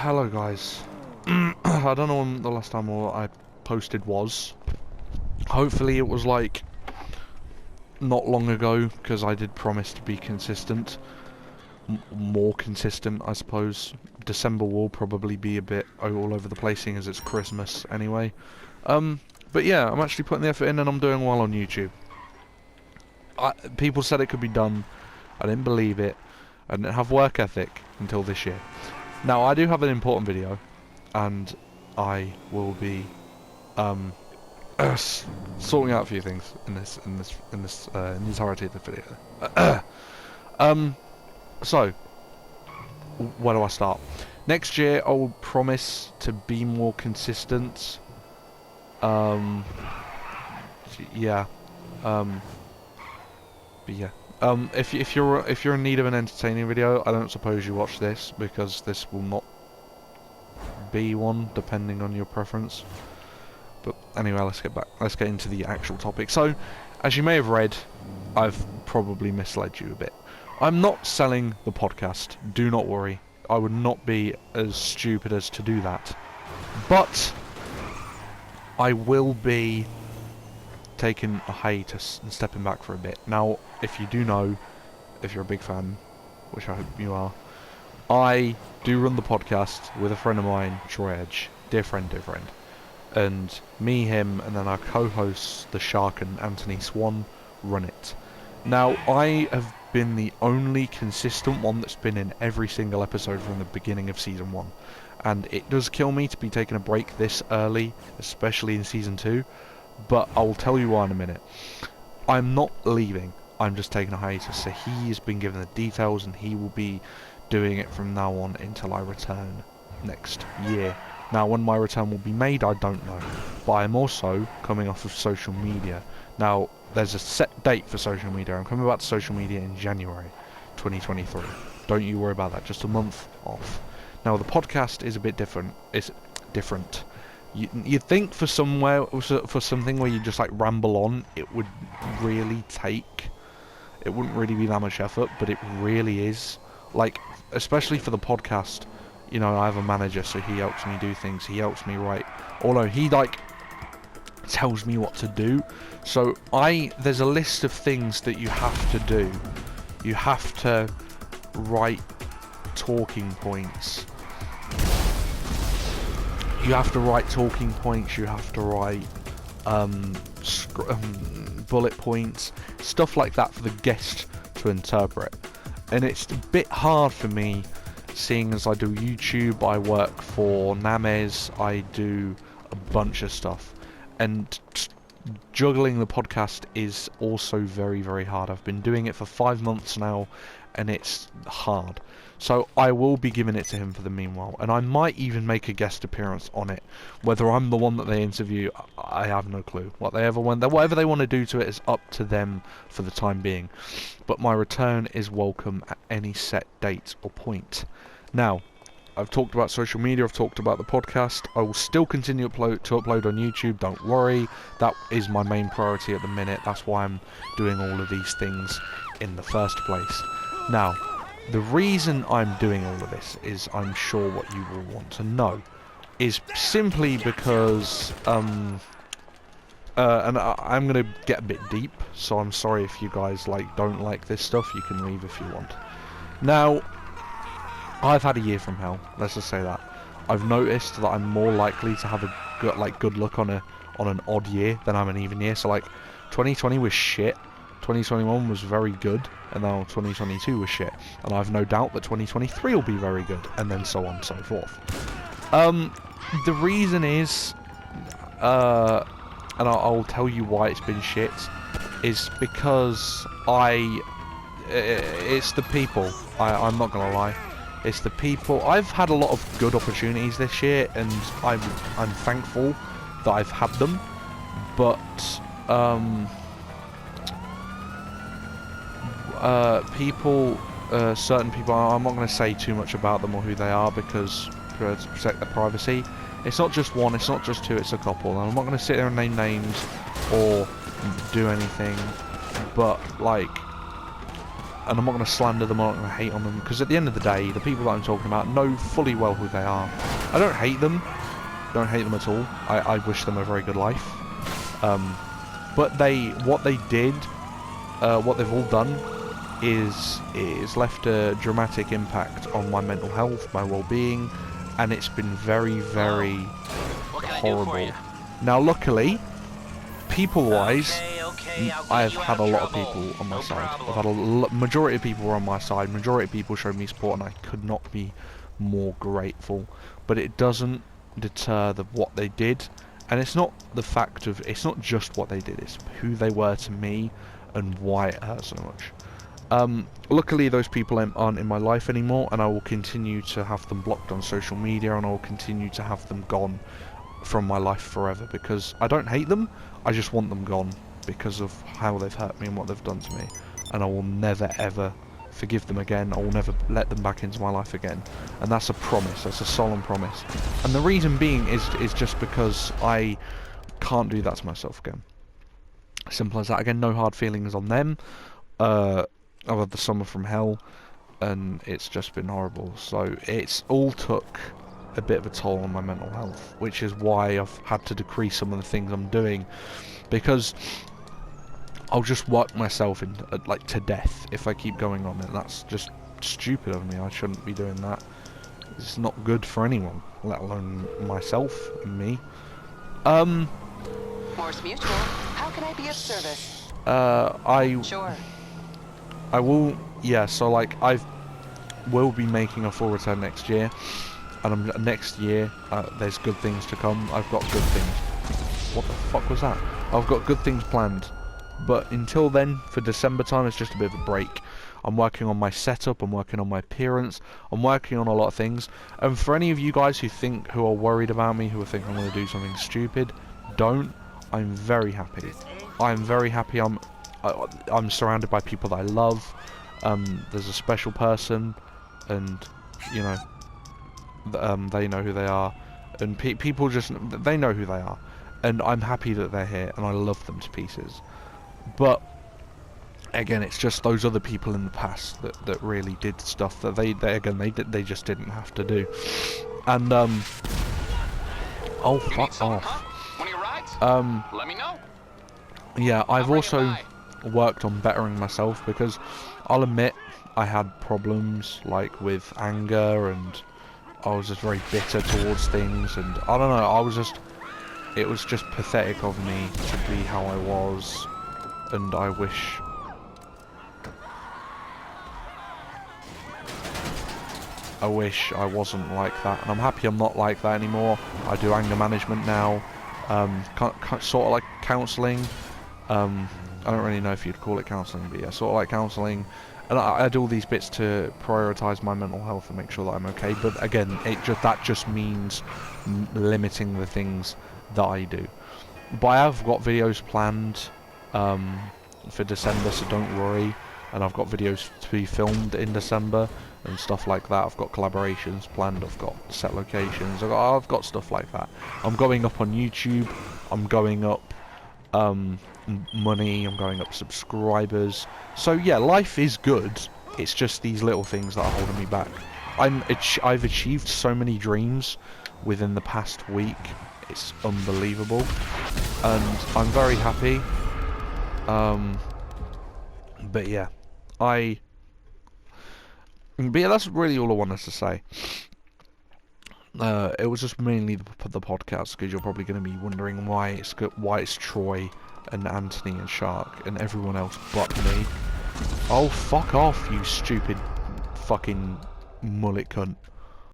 Hello guys. I don't know when the last time I posted was. Hopefully it was like not long ago, because I did promise to be consistent. More consistent, I suppose. December will probably be a bit all over the place, seeing as it's Christmas anyway. But yeah, I'm actually putting the effort in and I'm doing well on YouTube. People said it could be done. I didn't believe it. I didn't have work ethic until this year. Now I do have an important video, and I will be sorting out a few things in the entirety of the video. So where do I start? Next year I will promise to be more consistent. Yeah. But yeah. If you're in need of an entertaining video, I don't suppose you watch this, because this will not be one, depending on your preference. But anyway, let's get into the actual topic. So, as you may have read, I've probably misled you a bit. I'm not selling the podcast. Do not worry. I would not be as stupid as to do that. But I will be taking a hiatus and stepping back for a bit. Now, if you do know, if you're a big fan, which I hope you are, I do run the podcast with a friend of mine, Troy Edge, dear friend, and me, him, and then our co-hosts, The Shark and Anthony Swan, run it. Now, I have been the only consistent one that's been in every single episode from the beginning of Season 1. And it does kill me to be taking a break this early, especially in Season 2, but I'll tell you why in a minute. I'm not leaving, I'm just taking a hiatus, so he has been given the details and he will be doing it from now on until I return next year. Now, when my return will be made, I don't know, but I'm also coming off of social media. Now, there's a set date for social media. I'm coming back to social media in January 2023. Don't you worry about that, just a month off. Now, the podcast is a bit different. It's different. You'd think for something where you just like ramble on, it would really take, it wouldn't really be that much effort, but it really is. Like, especially for the podcast, you know, I have a manager, so he helps me do things, he helps me write, although he like tells me what to do. So there's a list of things that you have to do. You have to write talking points. You have to write talking points, you have to write bullet points, stuff like that for the guest to interpret. And it's a bit hard for me, seeing as I do YouTube, I work for Names, I do a bunch of stuff. And juggling the podcast is also very, very hard. I've been doing it for 5 months now, and it's hard. So I will be giving it to him for the meanwhile, and I might even make a guest appearance on it. Whether I'm the one that they interview, I have no clue. Whatever they want to do to it is up to them for the time being. But my return is welcome at any set date or point. Now, I've talked about social media, I've talked about the podcast. I will still continue to upload on YouTube, don't worry. That is my main priority at the minute. That's why I'm doing all of these things in the first place. Now, the reason I'm doing all of this is, I'm sure what you will want to know, is simply because, and I'm going to get a bit deep, so I'm sorry if you guys don't like this stuff, you can leave if you want. Now, I've had a year from hell, let's just say that. I've noticed that I'm more likely to have a good luck on an odd year than I'm an even year. So 2020 was shit, 2021 was very good, and now 2022 was shit. And I've no doubt that 2023 will be very good, and then so on and so forth. The reason is, and I'll tell you why it's been shit, is because it's the people. I'm not gonna lie. It's the people. I've had a lot of good opportunities this year, and I'm thankful that I've had them. But people, certain people, I'm not going to say too much about them or who they are, because to protect their privacy. It's not just one, it's not just two, it's a couple. And I'm not going to sit there and name names or do anything, but and I'm not going to slander them, I'm not going to hate on them, because at the end of the day, the people that I'm talking about know fully well who they are. I don't hate them. Don't hate them at all. I wish them a very good life. But what they did, what they've all done, is left a dramatic impact on my mental health, my well-being, and it's been very, very horrible. Now, luckily, people-wise, I've had a lot of people on my side. I've had majority of people were on my side. Majority of people showed me support, and I could not be more grateful. But it doesn't deter what they did, and it's not the fact of, it's not just what they did, it's who they were to me and why it hurt so much. Luckily those people aren't in my life anymore, and I will continue to have them blocked on social media, and I will continue to have them gone from my life forever, because I don't hate them, I just want them gone because of how they've hurt me and what they've done to me, and I will never ever forgive them again. I will never let them back into my life again, and that's a promise. That's a solemn promise. And the reason being is just because I can't do that to myself again. Simple as that. Again, no hard feelings on them. I've had the summer from hell, and it's just been horrible. So it's all took a bit of a toll on my mental health, which is why I've had to decrease some of the things I'm doing, because I'll just work myself in, like, to death if I keep going on it. That's just stupid of me. I shouldn't be doing that. It's not good for anyone, let alone myself and me. Morse Mutual, how can I be of service? Sure. I will, yeah, so, like, I will be making a full return next year, and next year, there's good things to come. I've got good things. What the fuck was that? I've got good things planned. But until then, for December time, it's just a bit of a break. I'm working on my setup, I'm working on my appearance, I'm working on a lot of things. And for any of you guys who are worried about me, who think I'm going to do something stupid, don't. I'm very happy. I'm very happy. I'm surrounded by people that I love. There's a special person, and, you know, they know who they are. And people just, they know who they are. And I'm happy that they're here, and I love them to pieces. But again, it's just those other people in the past that really did stuff that they just didn't have to do. And oh, fuck off. Let me know. Yeah, I've also worked on bettering myself, because I'll admit I had problems, like, with anger, and I was just very bitter towards things, and I don't know, it was just pathetic of me to be how I was. And I wish I wasn't like that, and I'm happy I'm not like that anymore. I do anger management now, sort of like counselling. I don't really know if you'd call it counselling, but yeah, sort of like counselling. And I do all these bits to prioritise my mental health and make sure that I'm okay. But again, that just means limiting the things that I do. But I have got videos planned for December, so don't worry. And I've got videos to be filmed in December and stuff like that. I've got collaborations planned, I've got set locations, I've got stuff like that. I'm going up on YouTube, I'm going up money, I'm going up subscribers. So yeah, life is good, it's just these little things that are holding me back. I've achieved so many dreams within the past week, it's unbelievable, and I'm very happy. But yeah, that's really all I wanted to say. It was just mainly the podcast, because you're probably going to be wondering why it's Troy and Anthony and Shark and everyone else but me. Oh, fuck off, you stupid fucking mullet cunt.